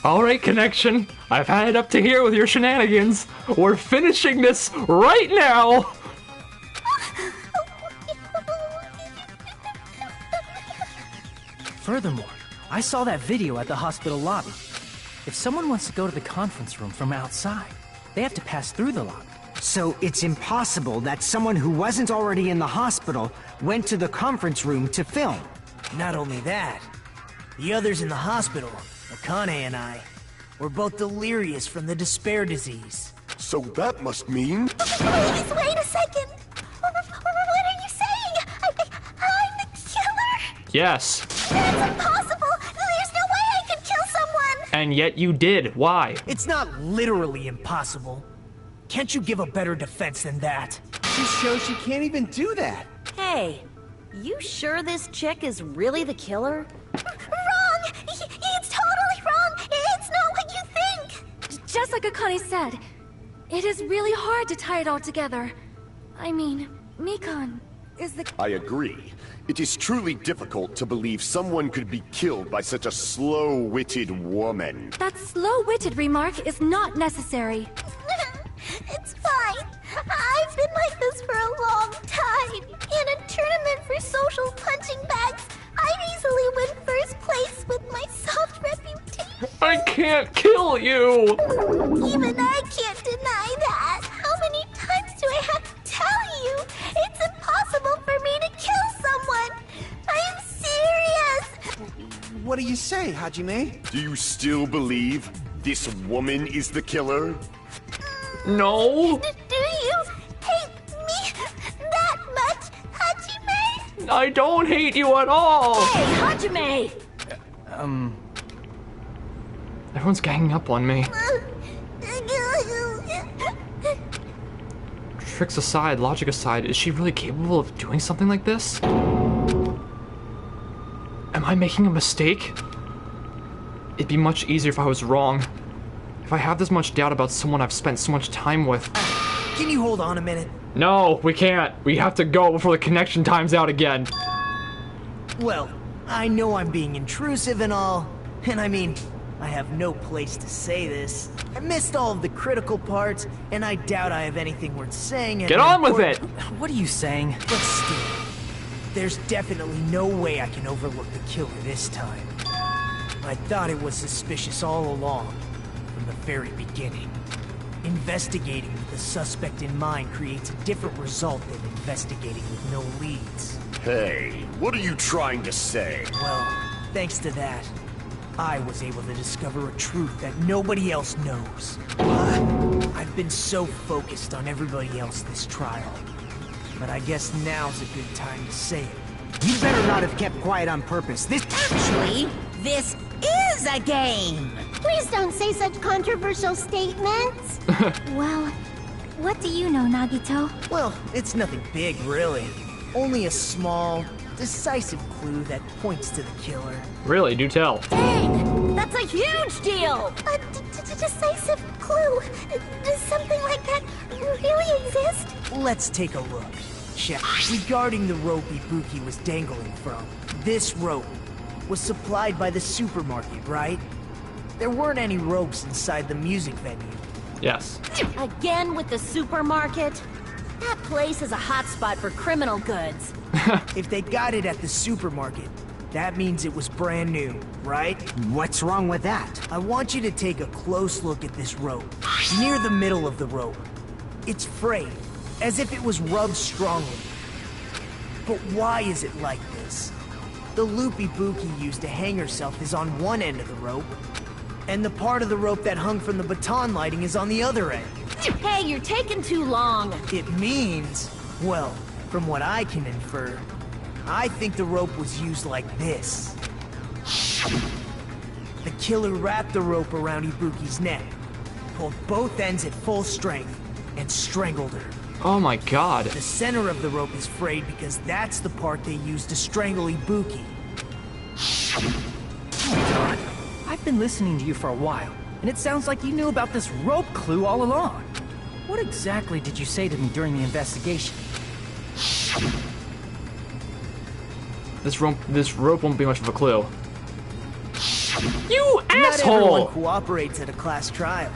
Alright, Connection. I've had it up to here with your shenanigans. We're finishing this right now! Furthermore, I saw that video at the hospital lobby. If someone wants to go to the conference room from outside, they have to pass through the lobby. So it's impossible that someone who wasn't already in the hospital went to the conference room to film. Not only that, the others in the hospital, Akane and I, were both delirious from the despair disease. So that must mean... Please, wait a second. What are you saying? I'm the killer? Yes. That's impossible. There's no way I could kill someone. And yet you did. Why? It's not literally impossible. Can't you give a better defense than that? This shows she can't even do that. Hey, you sure this chick is really the killer? Wrong! It's totally wrong! It's not what you think! Just like Akane said, it is really hard to tie it all together. I mean, Mikan is the... I agree. It is truly difficult to believe someone could be killed by such a slow-witted woman. That slow-witted remark is not necessary. It's fine. I've been like this for a long time. In a tournament for social punching bags, I'd easily win first place with my soft reputation. I can't kill you! Even I can't deny that. How many times do I have to tell you? It's impossible for me to kill someone. I am serious. What do you say, Hajime? Do you still believe this woman is the killer? No! Do you hate me that much, Hajime? I don't hate you at all! Hey, Hajime! Everyone's ganging up on me. Tricks aside, logic aside, is she really capable of doing something like this? Am I making a mistake? It'd be much easier if I was wrong. If I have this much doubt about someone I've spent so much time with... Can you hold on a minute? No, we can't. We have to go before the connection times out again. Well, I know I'm being intrusive and all, and I mean, I have no place to say this. I missed all of the critical parts, and I doubt I have anything worth saying. Get on with it! What are you saying? But still, there's definitely no way I can overlook the killer this time. I thought it was suspicious all along, from the very beginning. Investigating with the suspect in mind creates a different result than investigating with no leads. Hey, what are you trying to say? Well, thanks to that, I was able to discover a truth that nobody else knows. I've been so focused on everybody else this trial, but I guess now's a good time to say it. You better not have kept quiet on purpose. Actually, this is a game! Please don't say such controversial statements. Well, what do you know, Nagito? Well, it's nothing big, really. Only a small, decisive clue that points to the killer. Really, do tell. Dang! That's a huge deal! A decisive clue. Does something like that really exist? Let's take a look. Check. Regarding the rope Ibuki was dangling from, this rope was supplied by the supermarket, right? There weren't any ropes inside the music venue. Yes. Again with the supermarket? That place is a hotspot for criminal goods. If they got it at the supermarket, that means it was brand new, right? What's wrong with that? I want you to take a close look at this rope. Near the middle of the rope. It's frayed, as if it was rubbed strongly. But why is it like this? The loop Ibuki used to hang herself is on one end of the rope, and the part of the rope that hung from the baton lighting is on the other end. Hey, you're taking too long. It means, well, from what I can infer, I think the rope was used like this. The killer wrapped the rope around Ibuki's neck, pulled both ends at full strength, and strangled her. Oh my god. The center of the rope is frayed because that's the part they used to strangle Ibuki. I've been listening to you for a while, and it sounds like you knew about this rope clue all along. What exactly did you say to me during the investigation? This rope won't be much of a clue. You Not everyone asshole! cooperates at a class trial.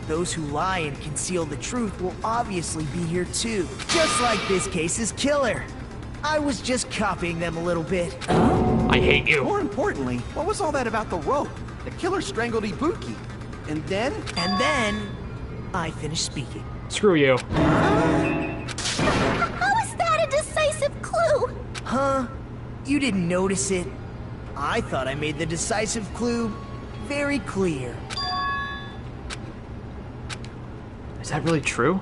Those who lie and conceal the truth will obviously be here too. Just like this case's killer. I was just copying them a little bit. I hate you. More importantly, what was all that about the rope? The killer strangled Ibuki. And then? And then, I finished speaking. Screw you. How is that a decisive clue? Huh? You didn't notice it? I thought I made the decisive clue very clear. Is that really true?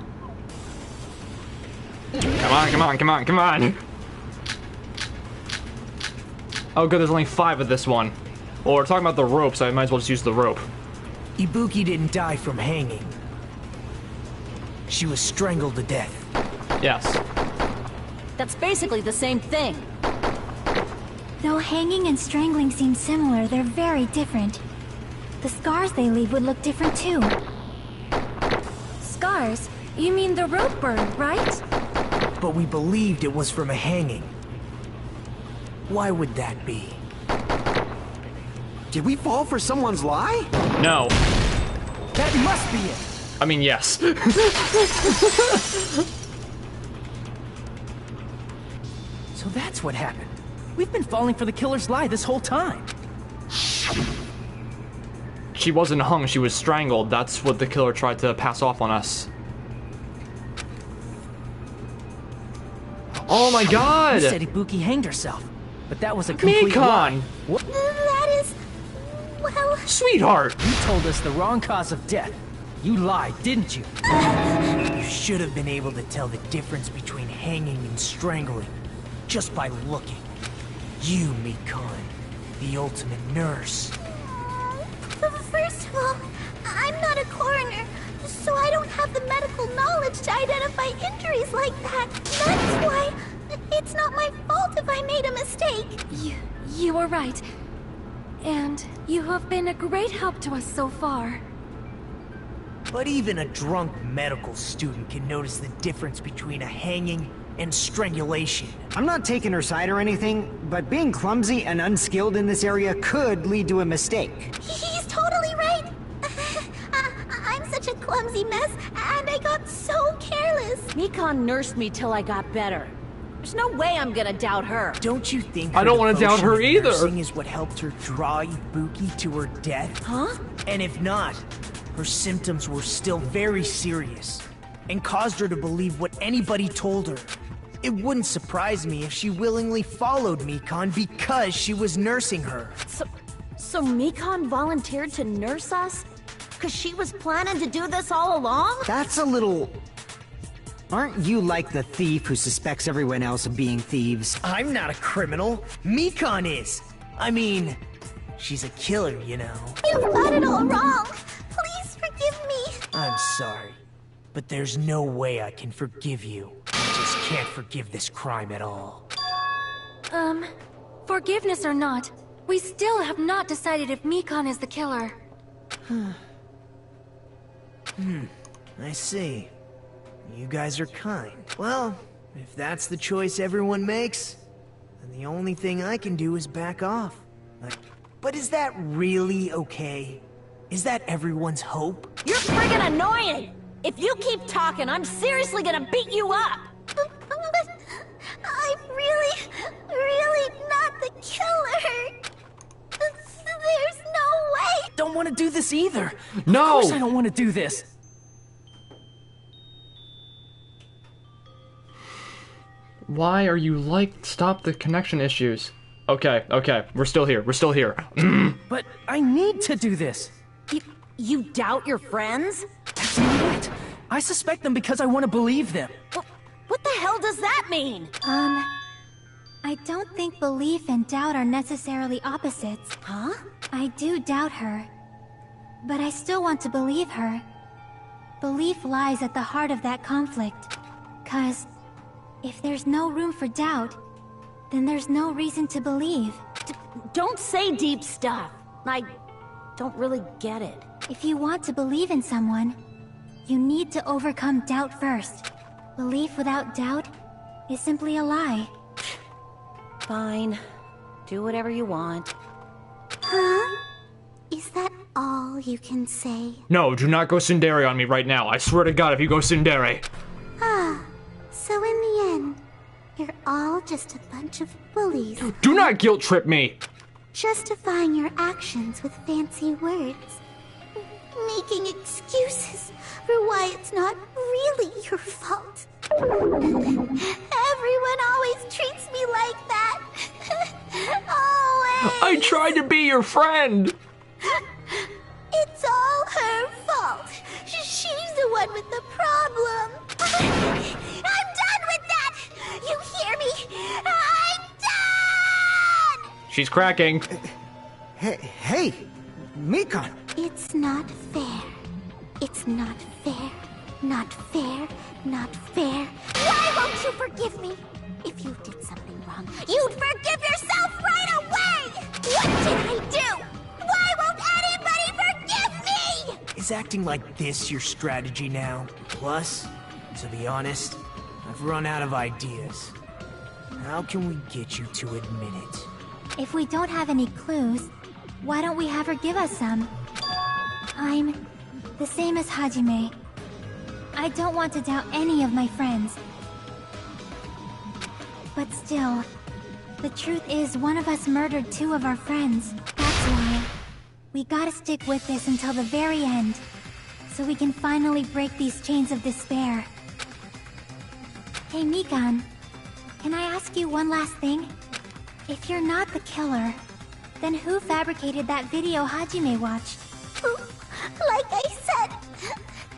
Come on, come on, come on, come on! Oh good, there's only 5 of this one. Well, we're talking about the rope, so I might as well just use the rope. Ibuki didn't die from hanging. She was strangled to death. Yes. That's basically the same thing. Though hanging and strangling seem similar, they're very different. The scars they leave would look different too. Scars? You mean the rope burn, right? But we believed it was from a hanging. Why would that be? Did we fall for someone's lie? No. That must be it! I mean, yes. So that's what happened. We've been falling for the killer's lie this whole time. She wasn't hung, she was strangled. That's what the killer tried to pass off on us. Oh my god! You said Ibuki hanged herself, but that was a complete Mikon! lie. What? That is... well... Sweetheart! You told us the wrong cause of death. You lied, didn't you? You should have been able to tell the difference between hanging and strangling just by looking. You, Mikon, the ultimate nurse. First of all, I'm not a coroner, so I don't have the medical knowledge to identify injuries like that. That's why it's not my fault if I made a mistake. You were right. And you have been a great help to us so far. But even a drunk medical student can notice the difference between a hanging and strangulation. I'm not taking her side or anything, but being clumsy and unskilled in this area could lead to a mistake. He's totally right. I'm such a clumsy mess, and I got so careless. Mikon nursed me till I got better. There's no way I'm gonna doubt her. Don't you think I don't want to doubt her devotion to either. nursing is what helped her draw Ibuki to her death? Huh? And if not, her symptoms were still very serious and caused her to believe what anybody told her. It wouldn't surprise me if she willingly followed Mikon because she was nursing her. So Mikon volunteered to nurse us? Cause she was planning to do this all along? That's a little... Aren't you like the thief who suspects everyone else of being thieves? I'm not a criminal. Mikon is. I mean, she's a killer, you know. You've got it all wrong. Please forgive me. I'm sorry, but there's no way I can forgive you. I just can't forgive this crime at all. Forgiveness or not, we still have not decided if Mikon is the killer. I see. You guys are kind. Well, if that's the choice everyone makes, then the only thing I can do is back off. But is that really okay? Is that everyone's hope? You're friggin' annoying! If you keep talking, I'm seriously gonna beat you up! But I'm really not the killer. There's no way. Don't want to do this either. No! Of course I don't want to do this. Why are you like... Stop the connection issues. Okay, we're still here, But I need to do this. You doubt your friends? That's not it. I suspect them because I want to believe them. What the hell does that mean? I don't think belief and doubt are necessarily opposites. Huh? I do doubt her, but I still want to believe her. Belief lies at the heart of that conflict. 'Cause if there's no room for doubt, then there's no reason to believe. Don't say deep stuff. I don't really get it. If you want to believe in someone, you need to overcome doubt first. Belief without doubt is simply a lie. Fine. Do whatever you want. Huh? Is that all you can say? No, do not go tsundere on me right now. I swear to God, if you go tsundere. Ah, so in the end, you're all just a bunch of bullies. Do not guilt trip me. Justifying your actions with fancy words. Making excuses for why it's not really your fault. Everyone always treats me like that. Always. I tried to be your friend. It's all her fault. She's the one with the problem. I'm done with that. You hear me? I'm done. She's cracking. Hey, Mikon. It's not fair. It's not fair. Not fair. Not fair. Why won't you forgive me? If you did something wrong, you'd forgive yourself right away! What did I do? Why won't anybody forgive me? Is acting like this your strategy now? Plus, to be honest, I've run out of ideas. How can we get you to admit it? If we don't have any clues, why don't we have her give us some? I'm the same as Hajime. I don't want to doubt any of my friends. But still, the truth is one of us murdered two of our friends. That's why we gotta stick with this until the very end, so we can finally break these chains of despair. Hey Mikon, can I ask you one last thing? If you're not the killer, then who fabricated that video Hajime watched? Like I said,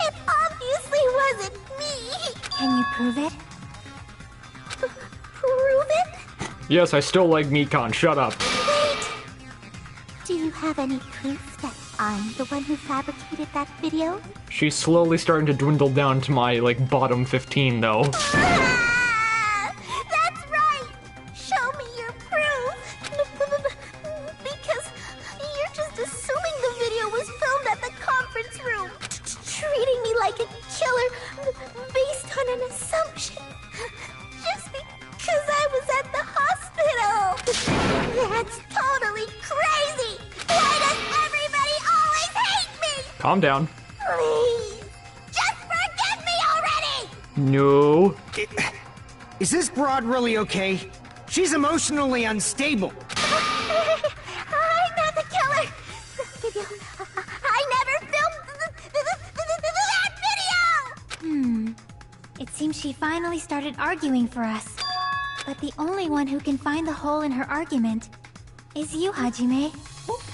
it obviously wasn't me. Can you prove it? Prove it? Yes, I still like Mikon. Shut up. Wait. Do you have any proof that I'm the one who fabricated that video? She's slowly starting to dwindle down to my, like, bottom 15, though. Ah, that's right! Show me your proof! Because you're just assuming the video was filmed at the conference room. Treating me like a killer based on an assumption. Just because I was at the hospital. That's totally crazy! Why does everybody always hate me? Calm down. Please, just forgive me already! No. Is this broad really okay? She's emotionally unstable. I'm not the killer! The video... I never filmed that video! It seems she finally started arguing for us. But the only one who can find the hole in her argument is you, Hajime.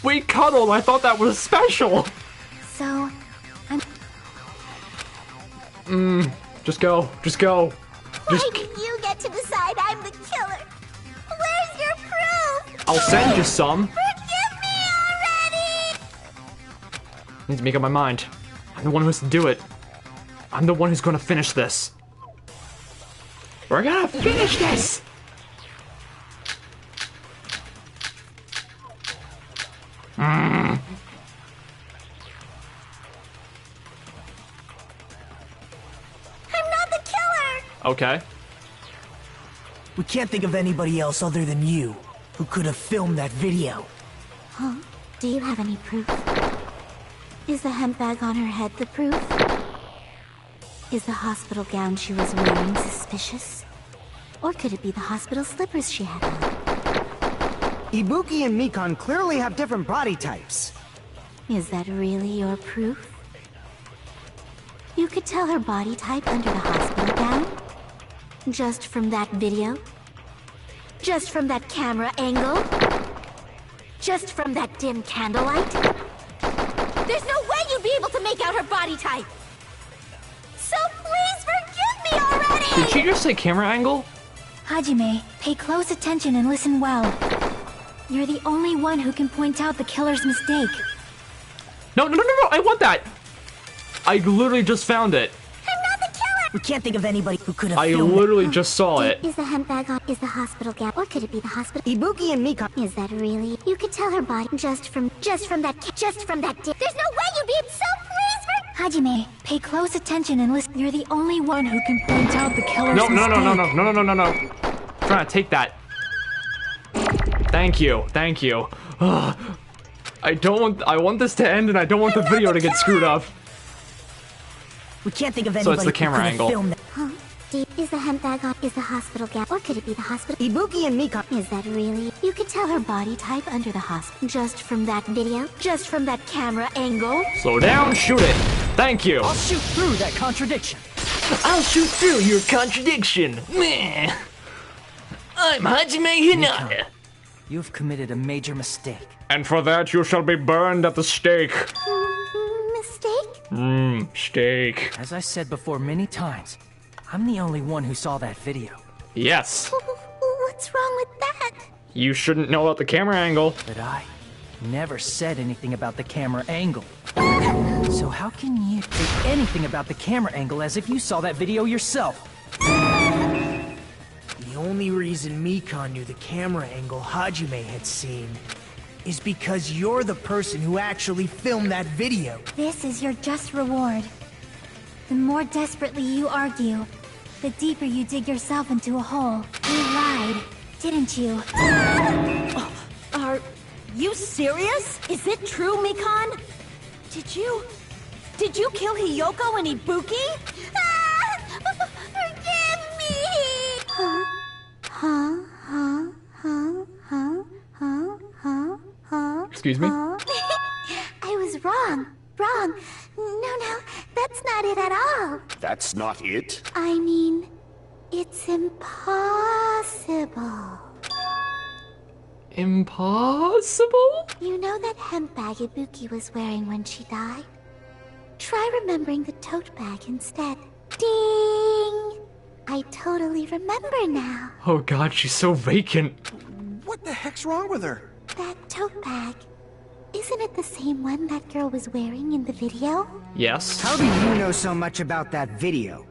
We cuddled. I thought that was special. So, I'm... Just go. Just go. Why do you get to decide I'm the killer? Where's your proof? I'll send you some. Forgive me already! I need to make up my mind. I'm the one who has to do it. I'm the one who's gonna finish this. We're gonna finish this! I'm not the killer! Okay. We can't think of anybody else other than you who could have filmed that video. Huh? Do you have any proof? Is the hemp bag on her head the proof? Is the hospital gown she was wearing suspicious? Or could it be the hospital slippers she had on? Ibuki and Mikon clearly have different body types. Is that really your proof? You could tell her body type under the hospital gown? Just from that video? Just from that camera angle? Just from that dim candlelight? There's no way you'd be able to make out her body type! So please forgive me already! Did she just say camera angle? Hajime, pay close attention and listen well. You're the only one who can point out the killer's mistake. No, I want that! I literally just found it. I'm not the killer! We can't think of anybody who could have I filmed literally just saw it. Is the hemp bag on? Is the hospital gown? Or could it be the hospital? Ibuki and Mikon... Is that really? You could tell her body just from that There's no way you'd be so please for Hajime, pay close attention and listen. You're the only one who can point out the killer's No. mistake. I'm trying to take that. Thank you. Ugh. I want this to end, and I don't want the video to get screwed up. We can't think of anybody So it's the who camera could've angle. filmed that. Huh? Is the hemp bag on? Is the hospital gown? Or could it be the hospital? Ibuki and Mika. Is that really? You could tell her body type under the hospital just from that video? Just from that camera angle? Slow down, shoot it. Thank you. I'll shoot through that contradiction. I'll shoot through your contradiction. Meh. I'm Hajime Hinata. You've committed a major mistake. And for that you shall be burned at the stake. Mistake? Steak. As I said before many times, I'm the only one who saw that video. Yes. What's wrong with that? You shouldn't know about the camera angle. But I never said anything about the camera angle. So how can you say anything about the camera angle as if you saw that video yourself? The only reason Mikon knew the camera angle Hajime had seen is because you're the person who actually filmed that video. This is your just reward. The more desperately you argue, the deeper you dig yourself into a hole. You lied, didn't you? Are you serious? Is it true, Mikon? Did you kill Hiyoko and Ibuki? Forgive me! Excuse me? I was wrong. Wrong. No, that's not it at all. That's not it? I mean, it's impossible. Impossible? You know that hemp bag Ibuki was wearing when she died? Try remembering the tote bag instead. Ding! I totally remember now. Oh god, she's so vacant. What the heck's wrong with her? That tote bag. Isn't it the same one that girl was wearing in the video? Yes. How do you know so much about that video?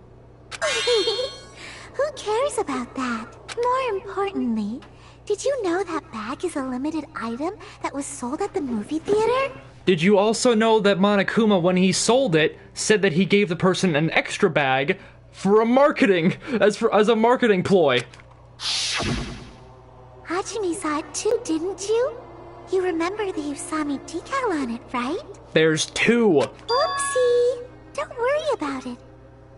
Who cares about that? More importantly, did you know that bag is a limited item that was sold at the movie theater? Did you also know that Monokuma, when he sold it, said that he gave the person an extra bag for a marketing, as a marketing ploy? Hajime saw it too, didn't you? You remember the Usami decal on it, right? There's two. Whoopsie! Don't worry about it.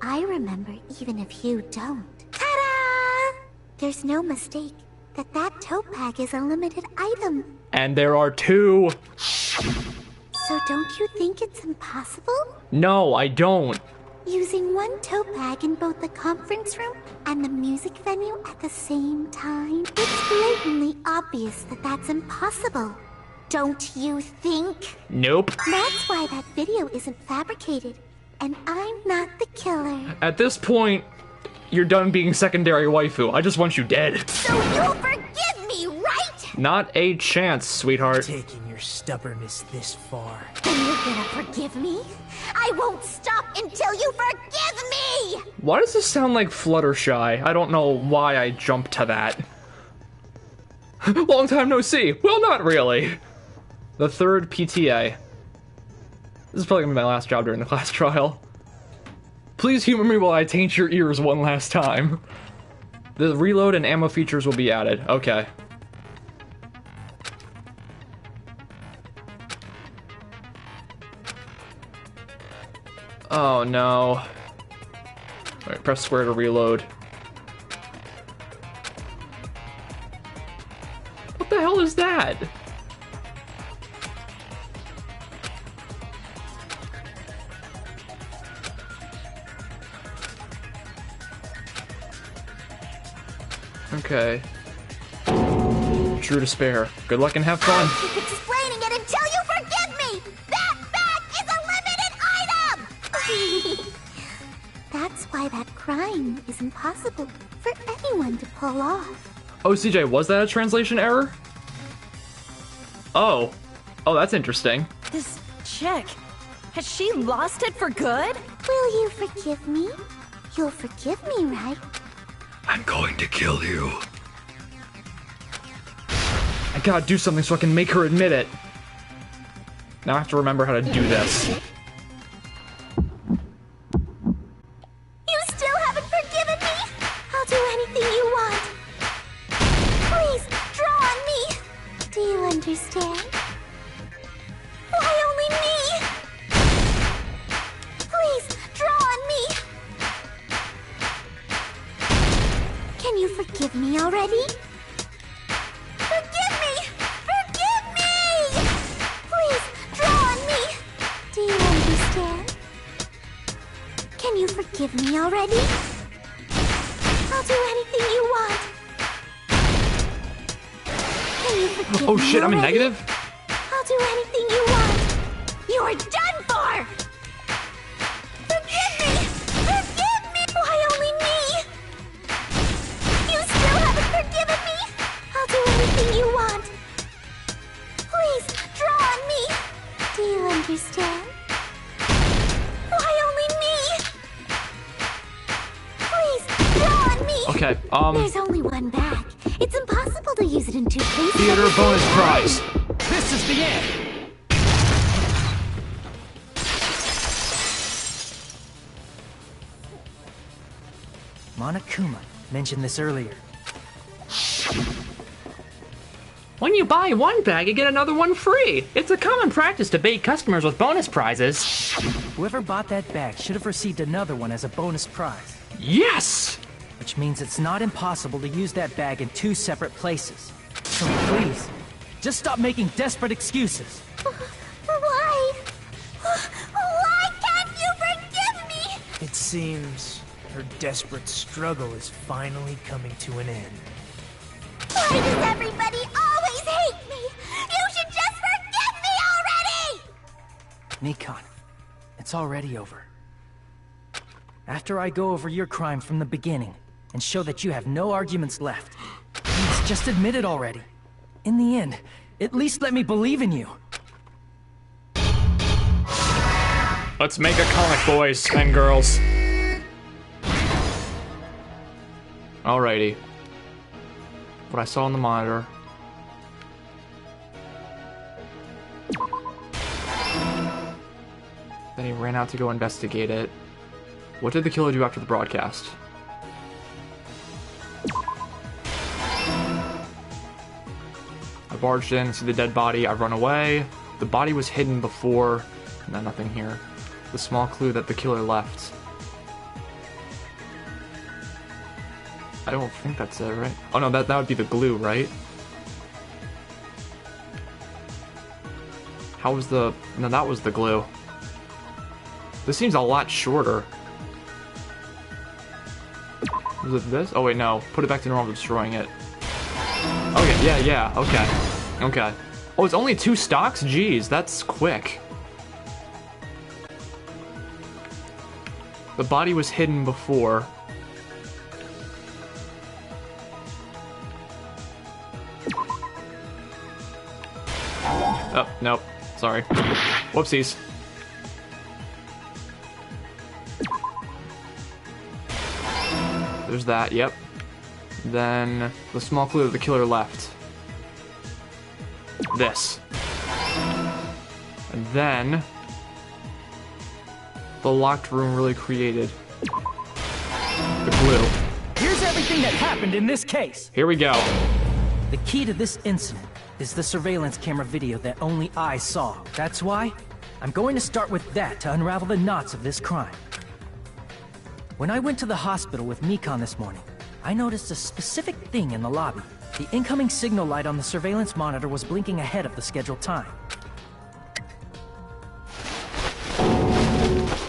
I remember even if you don't. Ta-da! There's no mistake that tote bag is a limited item. And there are two. So don't you think it's impossible? No, I don't. Using one tote bag in both the conference room and the music venue at the same time? It's blatantly obvious that that's impossible. Don't you think? Nope. That's why that video isn't fabricated, and I'm not the killer. At this point, you're done being secondary waifu. I just want you dead. So you'll forgive me, right? Not a chance, sweetheart. Taking your stubbornness this far. Then you're gonna forgive me? I won't stop until you forgive me! Why does this sound like Fluttershy? I don't know why I jumped to that. Long time no see. Well, not really. The third PTA. This is probably gonna be my last job during the class trial. Please humor me while I taint your ears one last time. The reload and ammo features will be added. Okay. Oh no. Alright, press square to reload. What the hell is that? Okay. True despair. Good luck and have fun. Keep explaining it until you forgive me! That bag is a limited item! That's why that crime is impossible for anyone to pull off. Oh, CJ, was that a translation error? Oh. Oh, that's interesting. This chick, has she lost it for good? Will you forgive me? You'll forgive me, right? I'm going to kill you. I gotta do something so I can make her admit it. Now I have to remember how to do this. You still haven't forgiven me? I'll do anything you want. Please, draw on me. Do you understand? Can you forgive me already? Forgive me! Forgive me! Please, draw on me! Do you understand? Can you forgive me already? I'll do anything you want. Can you forgive me Oh shit, I'm in already? negative? I'll do anything you want. You are done for! Forgive me! Forgive me! Why only me? You still haven't forgiven me? I'll do anything you want. Please, draw on me. Do you understand? Why only me? Please, draw on me. Okay, There's only one bag. It's impossible to use it in two places. theater bonus prize. This is the end! Monokuma mentioned this earlier. When you buy one bag, you get another one free. It's a common practice to bait customers with bonus prizes. Whoever bought that bag should have received another one as a bonus prize. Yes! Which means it's not impossible to use that bag in two separate places. So please, just stop making desperate excuses. Why? Why can't you forgive me? It seems her desperate struggle is finally coming to an end. Why does everybody always hate me? You should just forgive me already! Nikon, it's already over. After I go over your crime from the beginning and show that you have no arguments left, please just admit it already. In the end, at least let me believe in you. Let's make a comic, boys and girls. Alrighty. What I saw on the monitor. Then he ran out to go investigate it. What did the killer do after the broadcast? I barged in, see the dead body, I run away. The body was hidden before. No, nothing here. The small clue that the killer left. I don't think that's it, right? Oh no, that would be the glue, right? How was the... No, that was the glue. This seems a lot shorter. Was it this? Oh wait, no. Put it back to normal, destroying it. Okay, yeah, okay. Okay. Oh, it's only 2 stocks? Jeez, that's quick. The body was hidden before. Oh, nope. Sorry. Whoopsies. There's that, yep. Then the small clue that the killer left. This. And then the locked room really created the glue. Here's everything that happened in this case. Here we go. The key to this incident is the surveillance camera video that only I saw. That's why I'm going to start with that to unravel the knots of this crime. When I went to the hospital with Mikon this morning, I noticed a specific thing in the lobby. The incoming signal light on the surveillance monitor was blinking ahead of the scheduled time.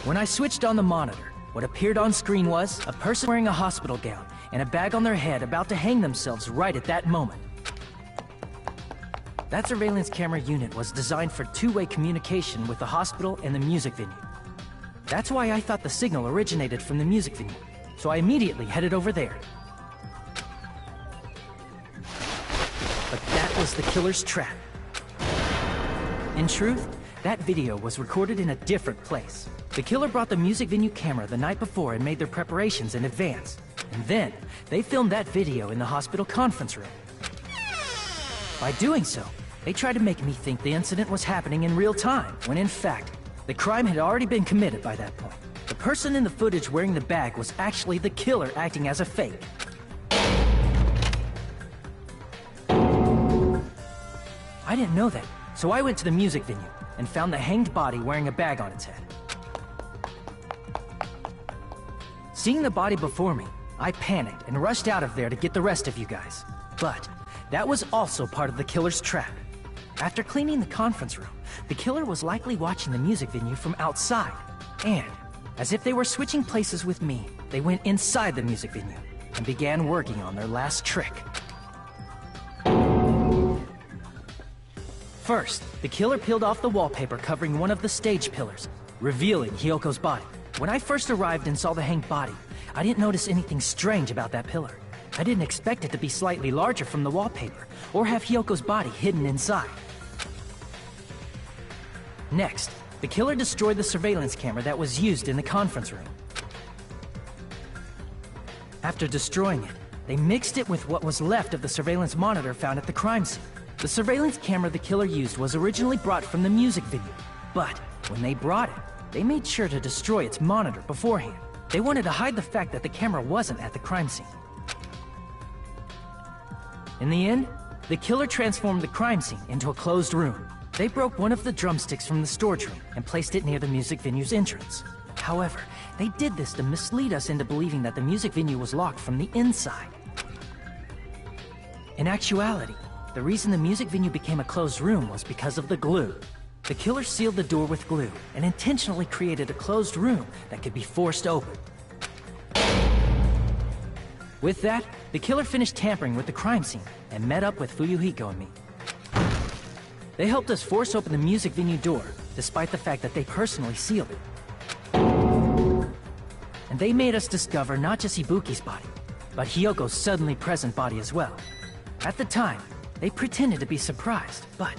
When I switched on the monitor, what appeared on screen was a person wearing a hospital gown and a bag on their head about to hang themselves right at that moment. That surveillance camera unit was designed for two-way communication with the hospital and the music venue. That's why I thought the signal originated from the music venue, so I immediately headed over there. But that was the killer's trap. In truth, that video was recorded in a different place. The killer brought the music venue camera the night before and made their preparations in advance. And then, they filmed that video in the hospital conference room. By doing so, they tried to make me think the incident was happening in real time, when in fact, the crime had already been committed by that point. The person in the footage wearing the bag was actually the killer acting as a fake. I didn't know that, so I went to the music venue and found the hanged body wearing a bag on its head. Seeing the body before me, I panicked and rushed out of there to get the rest of you guys. But that was also part of the killer's trap. After cleaning the conference room, the killer was likely watching the music venue from outside. And, as if they were switching places with me, they went inside the music venue and began working on their last trick. First, the killer peeled off the wallpaper covering one of the stage pillars, revealing Hyoko's body. When I first arrived and saw the hanged body, I didn't notice anything strange about that pillar. I didn't expect it to be slightly larger from the wallpaper, or have Hyoko's body hidden inside. Next, the killer destroyed the surveillance camera that was used in the conference room. After destroying it, they mixed it with what was left of the surveillance monitor found at the crime scene. The surveillance camera the killer used was originally brought from the music venue, but when they brought it, they made sure to destroy its monitor beforehand. They wanted to hide the fact that the camera wasn't at the crime scene. In the end, the killer transformed the crime scene into a closed room. They broke one of the drumsticks from the storage room and placed it near the music venue's entrance. However, they did this to mislead us into believing that the music venue was locked from the inside. In actuality, the reason the music venue became a closed room was because of the glue. The killer sealed the door with glue and intentionally created a closed room that could be forced open. With that, the killer finished tampering with the crime scene and met up with Fuyuhiko and me. They helped us force open the music venue door, despite the fact that they personally sealed it. And they made us discover not just Ibuki's body, but Hyoko's suddenly present body as well. At the time, they pretended to be surprised, but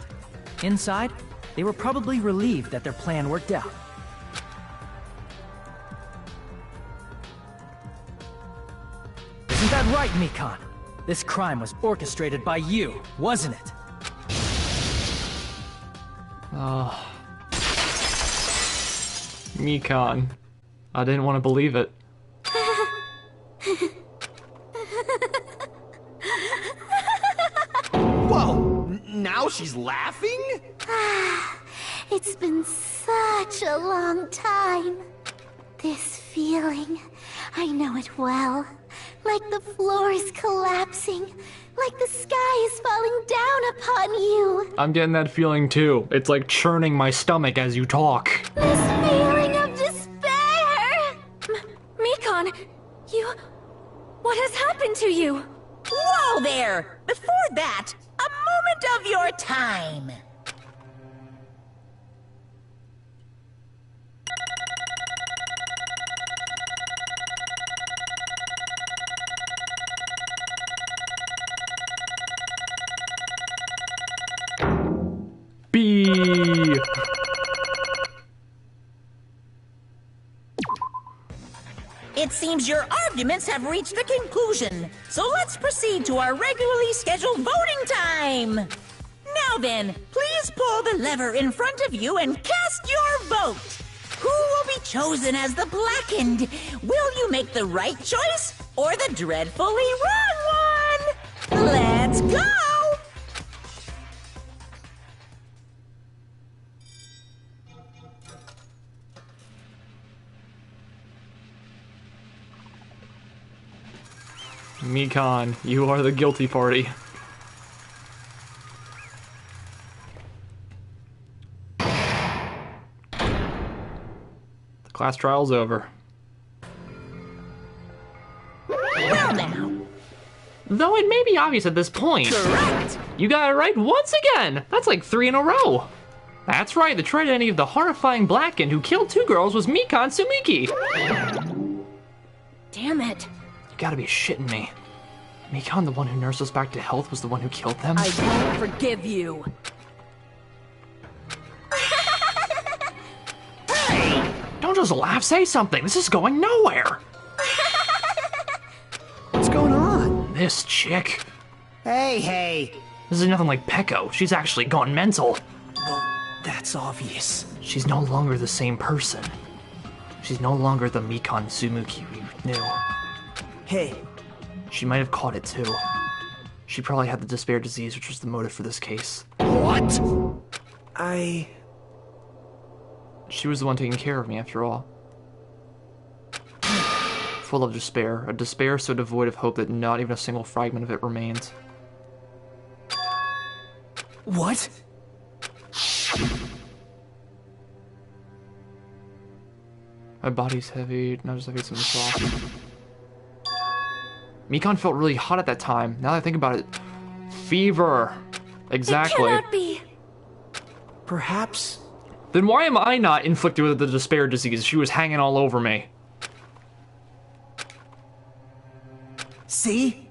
inside, they were probably relieved that their plan worked out. Isn't that right, Mikan? This crime was orchestrated by you, wasn't it? Oh. Mikan. I didn't want to believe it. Whoa! Now she's laughing? It's been such a long time. This feeling, I know it well. Like the floor is collapsing. Like the sky is falling down upon you. I'm getting that feeling too. It's like churning my stomach as you talk. This feeling of despair! Mikan, you... What has happened to you? Whoa there! Before that, a moment of your time. B. It seems your arguments have reached a conclusion, so let's proceed to our regularly scheduled voting time. Now then, please pull the lever in front of you and cast your vote. Who will be chosen as the blackened? Will you make the right choice or the dreadfully wrong one? Let's go! Mikan, you are the guilty party. The class trial's over. Well now. Though it may be obvious at this point. Correct! You got it right once again! That's like 3 in a row! That's right, the true identity of the horrifying blackened who killed 2 girls was Mikan Sumiki! Damn it. You gotta be shitting me. Mikan, the one who nursed us back to health, was the one who killed them? I won't forgive you. Don't just laugh, say something! This is going nowhere! What's going on? This chick. Hey. This is nothing like Peko. She's actually gone mental. Well, that's obvious. She's no longer the same person. She's no longer the Mikan Sumuki we knew. Hey. She might have caught it too. She probably had the despair disease, which was the motive for this case. What? She was the one taking care of me, after all. full of despair, a despair so devoid of hope that not even a single fragment of it remains. What? My body's heavy, not just heavy, something soft. Mikan felt really hot at that time. Now that I think about it, fever. Exactly. It cannot be. Perhaps. Then why am I not inflicted with the despair disease? She was hanging all over me. See?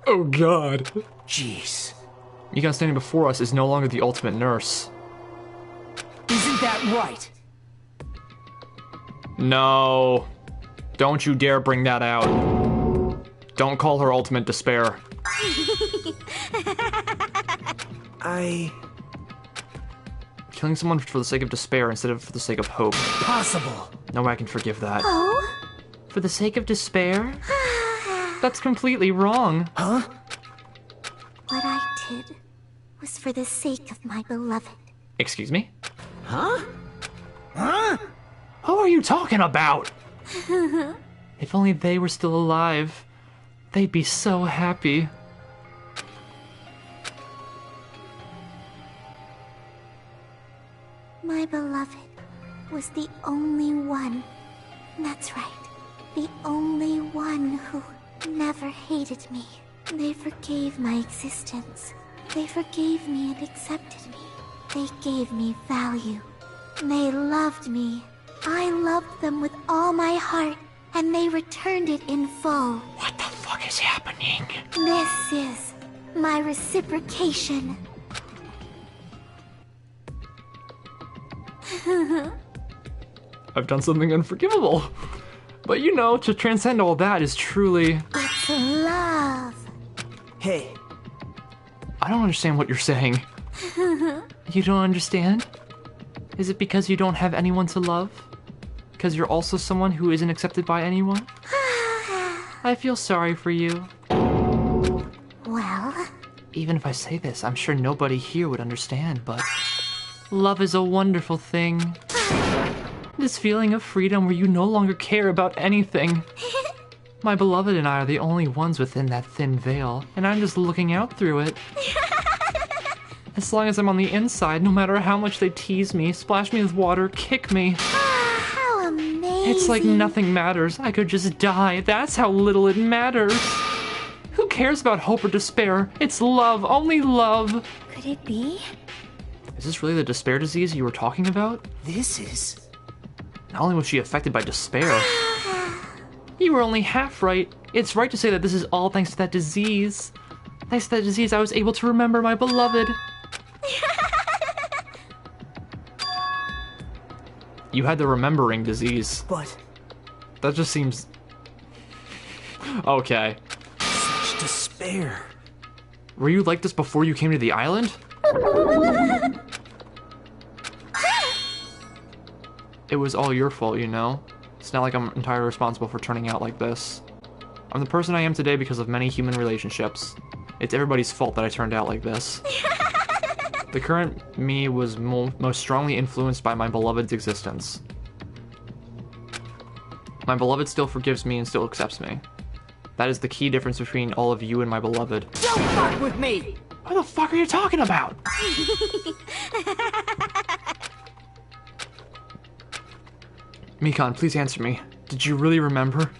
Oh god. Jeez. Mikan standing before us is no longer the ultimate nurse. Isn't that right? No. Don't you dare bring that out. Don't call her ultimate despair. Killing someone for the sake of despair instead of for the sake of hope. Possible. No way I can forgive that. Oh? For the sake of despair? That's completely wrong. Huh? What I did was for the sake of my beloved. Excuse me? Huh? Huh? Who are you talking about? If only they were still alive, they'd be so happy. My beloved was the only one. That's right. The only one who never hated me. They forgave my existence. They forgave me and accepted me. They gave me value. They loved me. I loved them with all my heart, and they returned it in full. What the fuck is happening? This is my reciprocation. I've done something unforgivable. But you know, to transcend all that is truly... It's love. Hey. I don't understand what you're saying. You don't understand? Is it because you don't have anyone to love? Because you're also someone who isn't accepted by anyone? I feel sorry for you. Well... Even if I say this, I'm sure nobody here would understand, but... Love is a wonderful thing. This feeling of freedom where you no longer care about anything. My beloved and I are the only ones within that thin veil, and I'm just looking out through it. As long as I'm on the inside, no matter how much they tease me, splash me with water, kick me. How amazing. It's like nothing matters. I could just die. That's how little it matters. Who cares about hope or despair? It's love, only love. Could it be? Is this really the despair disease you were talking about? This is... Not only was she affected by despair, you were only half right. It's right to say that this is all thanks to that disease. Thanks to that disease, I was able to remember my beloved. You had the remembering disease. But... That just seems... Okay. Such despair. Were you like this before you came to the island? It was all your fault, you know? It's not like I'm entirely responsible for turning out like this. I'm the person I am today because of many human relationships. It's everybody's fault that I turned out like this. The current me was most strongly influenced by my beloved's existence. My beloved still forgives me and still accepts me. That is the key difference between all of you and my beloved. Don't fuck with me! What the fuck are you talking about? Mikan, please answer me. Did you really remember?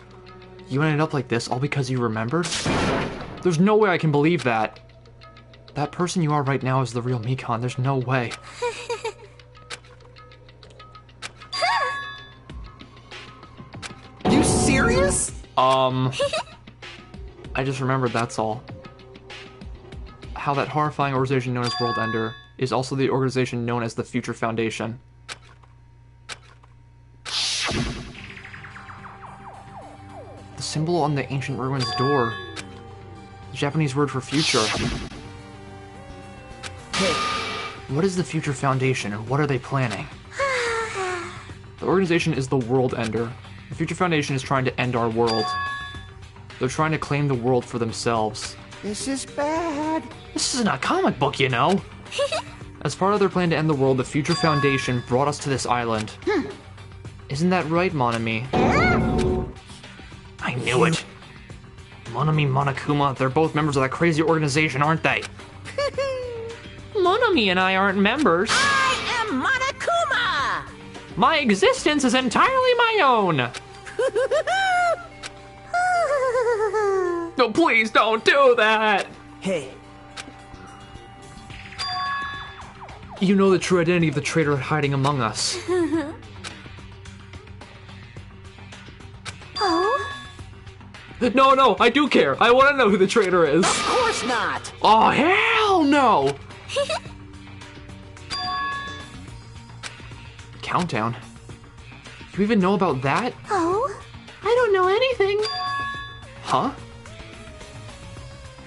You ended up like this all because you remembered? There's no way I can believe that. That person you are right now is the real Mikan. There's no way. You serious? I just remembered, that's all. How that horrifying organization known as World Ender is also the organization known as the Future Foundation. The symbol on the ancient ruins door. The Japanese word for future. Hey. What is the Future Foundation and what are they planning? The organization is the World Ender. The Future Foundation is trying to end our world. They're trying to claim the world for themselves. This is bad. This isn't a comic book, you know. As part of their plan to end the world, the Future Foundation brought us to this island. Isn't that right, Mon Ami? I knew it. Mon Ami, Monokuma, they're both members of that crazy organization, aren't they? Mon Ami and I aren't members. I am Monokuma! My existence is entirely my own. No, please don't do that. Hey, You know the true identity of the traitor hiding among us. Oh? No, I do care. I want to know who the traitor is. of course not! Oh, hell no! Countdown? You even know about that? Oh? I don't know anything. Huh?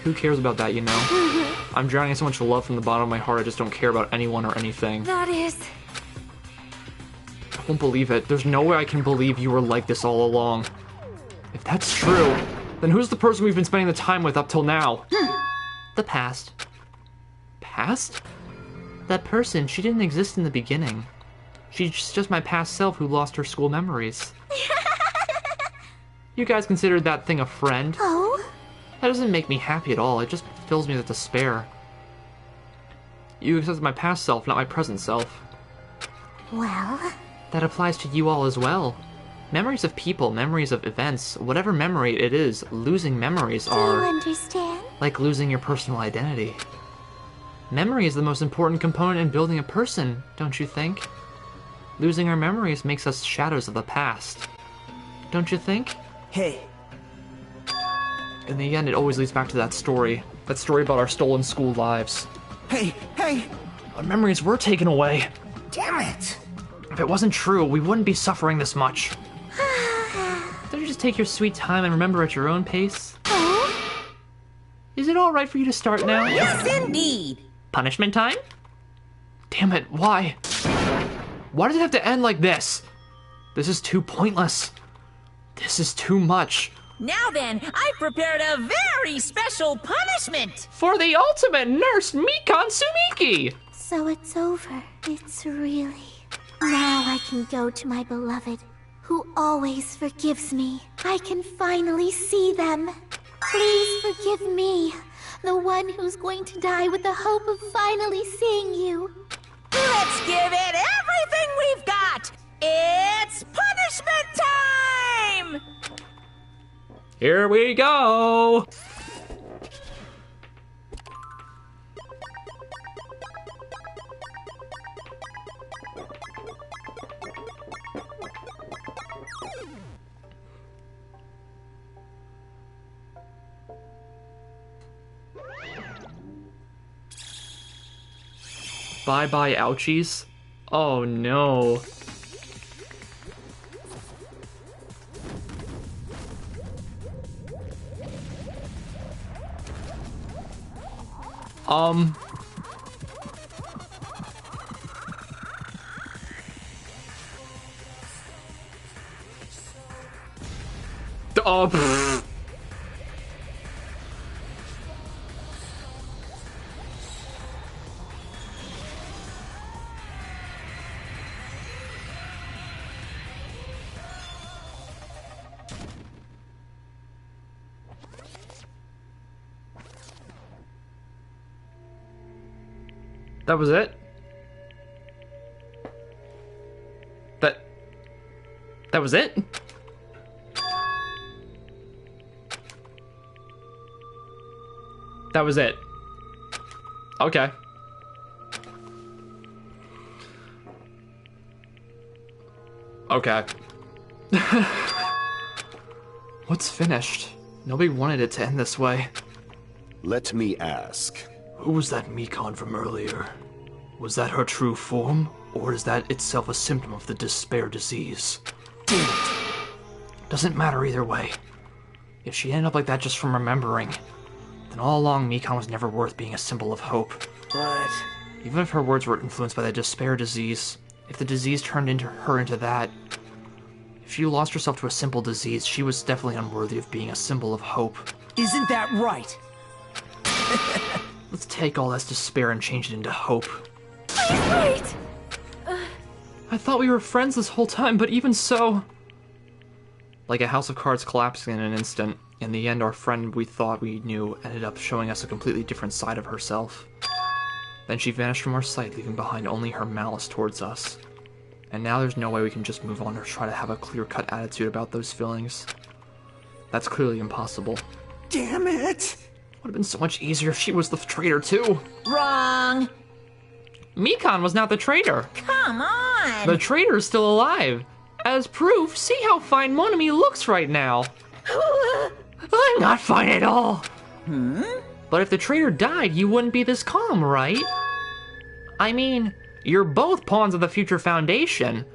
Who cares about that, you know? I'm drowning in so much love from the bottom of my heart, I just don't care about anyone or anything. That is... I won't believe it. There's no way I can believe you were like this all along. If that's true, then who's the person we've been spending the time with up till now? The past. Past? That person, she didn't exist in the beginning. She's just my past self who lost her school memories. You guys considered that thing a friend? Oh? That doesn't make me happy at all, it just fills me with despair. You accepted my past self, not my present self. Well... That applies to you all as well. Memories of people, memories of events, whatever memory it is, losing memories Do you are understand? like losing your personal identity. Memory is the most important component in building a person, don't you think? Losing our memories makes us shadows of the past. Don't you think? Hey, In the end, it always leads back to that story. That story about our stolen school lives. hey! Our memories were taken away. Damn it! If it wasn't true, we wouldn't be suffering this much. Don't you just take your sweet time and remember at your own pace? Oh? Is it alright for you to start now? Yes, indeed. Punishment time? Damn it, why? Why does it have to end like this? This is too pointless. This is too much. Now then, I've prepared a very special punishment. For the ultimate nurse, Mikan Sumiki! So it's over. It's really... Now I can go to my beloved, who always forgives me. I can finally see them. Please forgive me, the one who's going to die with the hope of finally seeing you. Let's give it everything we've got. It's punishment time! Here we go! Bye-bye, ouchies. Oh no. Pfft. That was it? That was it? That was it. Okay. Okay. What's finished? Nobody wanted it to end this way. Let me ask. Who was that Mikan from earlier? Was that her true form, or is that itself a symptom of the despair disease? Damn it. Doesn't matter either way. If she ended up like that just from remembering, then all along Mikan was never worth being a symbol of hope. But... Even if her words were influenced by the despair disease, if the disease turned her into that, if she lost herself to a simple disease, she was definitely unworthy of being a symbol of hope. Isn't that right? Let's take all this despair and change it into hope. Please wait! I thought we were friends this whole time, but even so... Like a house of cards collapsing in an instant. In the end, our friend we thought we knew ended up showing us a completely different side of herself. Then she vanished from our sight, leaving behind only her malice towards us. And now there's no way we can just move on or try to have a clear-cut attitude about those feelings. That's clearly impossible. Damn it! Would have been so much easier if she was the traitor too. Wrong. Mikan was not the traitor. Come on. The traitor's still alive. As proof, see how fine Monami looks right now. I'm not fine at all. But if the traitor died, you wouldn't be this calm, right? I mean, you're both pawns of the future Foundation.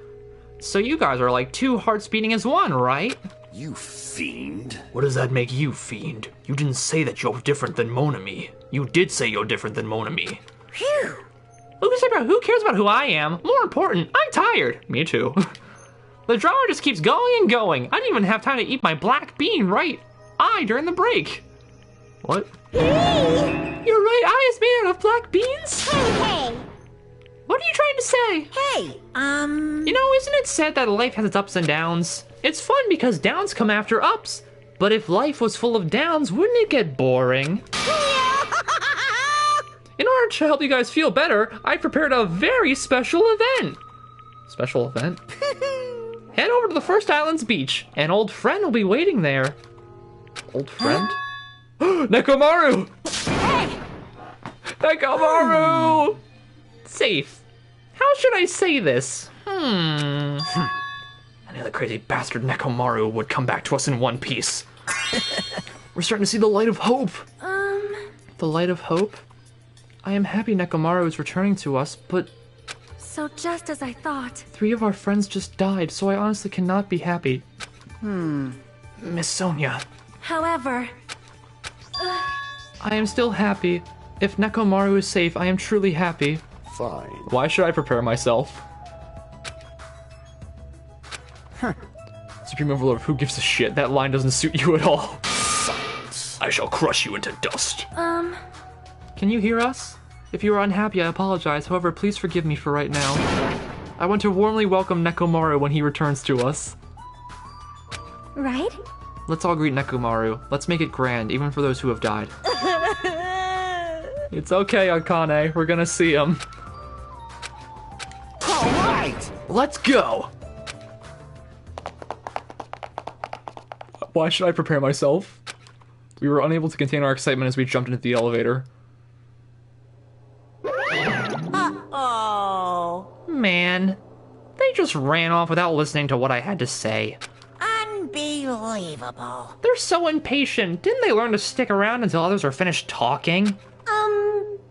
So you guys are like two hearts beating as one, right? You fiend. What does that make you, fiend? You didn't say that you're different than Monami. You did say you're different than Monami. Phew. Who cares about who I am? More important, I'm tired. Me too. The drama just keeps going and going. I didn't even have time to eat my black bean right eye during the break. What? Your right eye is made out of black beans? Hey. What are you trying to say? Hey, You know, isn't it said that life has its ups and downs? It's fun because downs come after ups. But if life was full of downs, wouldn't it get boring? In order to help you guys feel better, I prepared a very special event. Special event? Head over to the First Island's beach. An old friend will be waiting there. Old friend? Nekomaru! Hey! Nekomaru! Safe. How should I say this? I knew the crazy bastard Nekomaru would come back to us in one piece. We're starting to see the light of hope. The light of hope? I am happy Nekomaru is returning to us, but... So just as I thought. 3 of our friends just died, so I honestly cannot be happy. Miss Sonia. However... I am still happy. If Nekomaru is safe, I am truly happy. Fine. Why should I prepare myself? Supreme Overlord, who gives a shit? That line doesn't suit you at all. Silence. I shall crush you into dust. Can you hear us? If you are unhappy, I apologize. However, please forgive me for right now. I want to warmly welcome Nekomaru when he returns to us. Right? Let's all greet Nekomaru. Let's make it grand, even for those who have died. It's okay, Akane. We're gonna see him. All right! Let's go! Why should I prepare myself? We were unable to contain our excitement as we jumped into the elevator. Uh-oh. Man, they just ran off without listening to what I had to say. Unbelievable. They're so impatient. Didn't they learn to stick around until others are finished talking?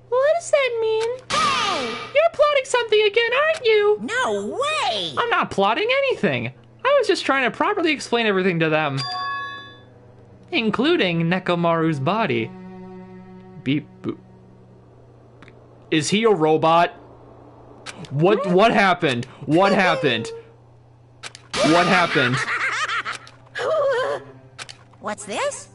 What does that mean? Hey! You're plotting something again, aren't you? No way! I'm not plotting anything. I was just trying to properly explain everything to them. Including Nekomaru's body. Beep boop. Is he a robot? What happened? What happened? What happened? What's this?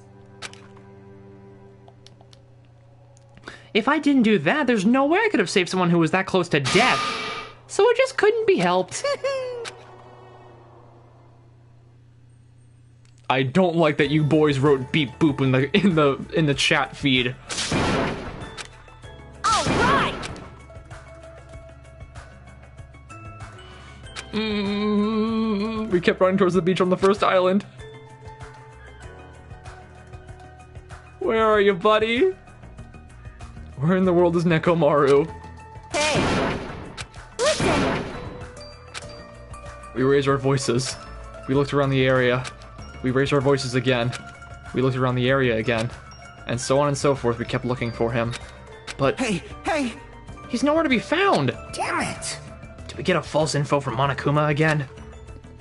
If I didn't do that, there's no way I could have saved someone who was that close to death. So it just couldn't be helped. I don't like that you boys wrote beep boop in the chat feed. All right! We kept running towards the beach on the first island. Where are you, buddy? Where in the world is Nekomaru? Hey! Listen! We raised our voices. We looked around the area. We raised our voices again. We looked around the area again. And so on and so forth, we kept looking for him. But Hey! he's nowhere to be found. Damn it! Did we get a false info from Monokuma again?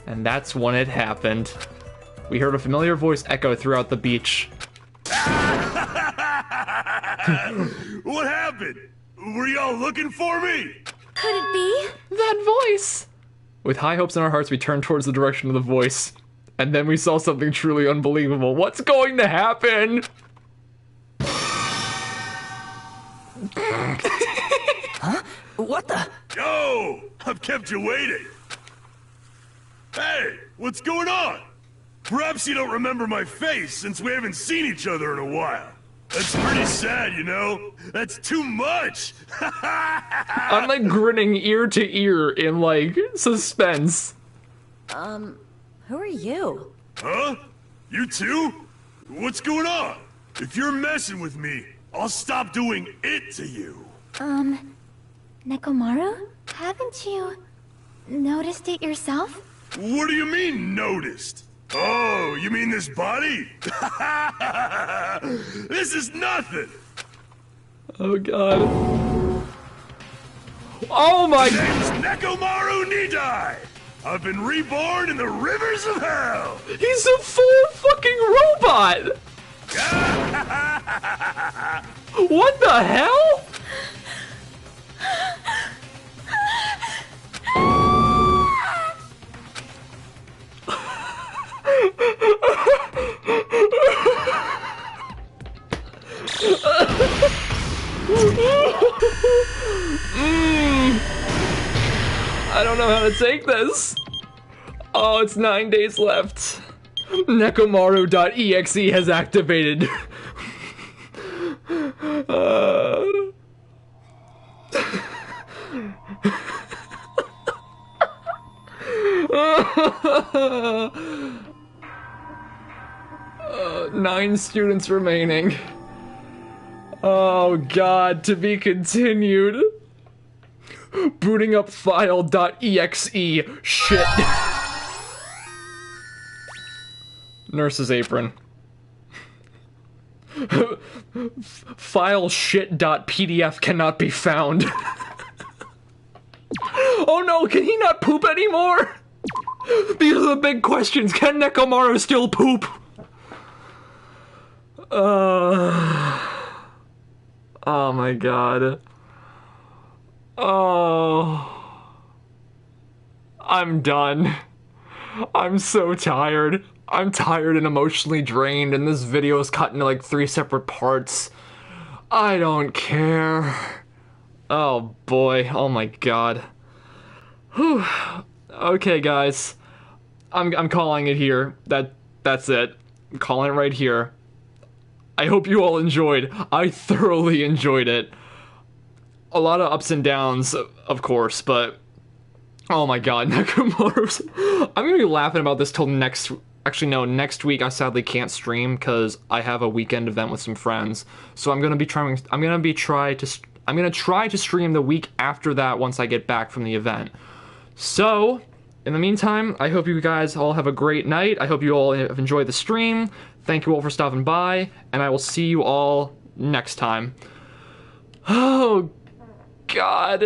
And that's when it happened. We heard a familiar voice echo throughout the beach. What happened? Were y'all looking for me? Could it be? That voice! With high hopes in our hearts, we turned towards the direction of the voice. And then we saw something truly unbelievable. What's going to happen? Huh? What the? Yo! I've kept you waiting. Hey, what's going on? Perhaps you don't remember my face since we haven't seen each other in a while. That's pretty sad, you know? That's too much! I'm like grinning ear to ear in like suspense. Who are you? Huh? You too? What's going on? If you're messing with me, I'll stop doing it to you. Nekomaru? Haven't you noticed it yourself? What do you mean, noticed? Oh, you mean this body? This is nothing! Oh god. Oh my name's Nekomaru Nidai! I've been reborn in the rivers of hell! He's a full fucking robot! What the hell? I don't know how to take this. Oh, it's 9 days left. Nekomaru.exe has activated. Nine students remaining. Oh god, to be continued. Booting up file.exe. Shit. Nurse's apron. File shit.pdf cannot be found. Oh no, can he not poop anymore? These are the big questions. Can Nekomaru still poop? Oh my god. Oh. I'm done. I'm so tired. I'm tired and emotionally drained, and this video is cut into like 3 separate parts. I don't care. Oh boy, oh my god. Whew. Okay guys. I'm calling it here. That's it. I'm calling it right here. I hope you all enjoyed. I thoroughly enjoyed it. A lot of ups and downs, of course, but oh my god, Nekomaru's. I'm gonna be laughing about this till next. Actually, no, next week I sadly can't stream because I have a weekend event with some friends. So I'm gonna try to stream the week after that once I get back from the event. So, in the meantime, I hope you guys all have a great night. I hope you all have enjoyed the stream. Thank you all for stopping by, and I will see you all next time. Oh, God.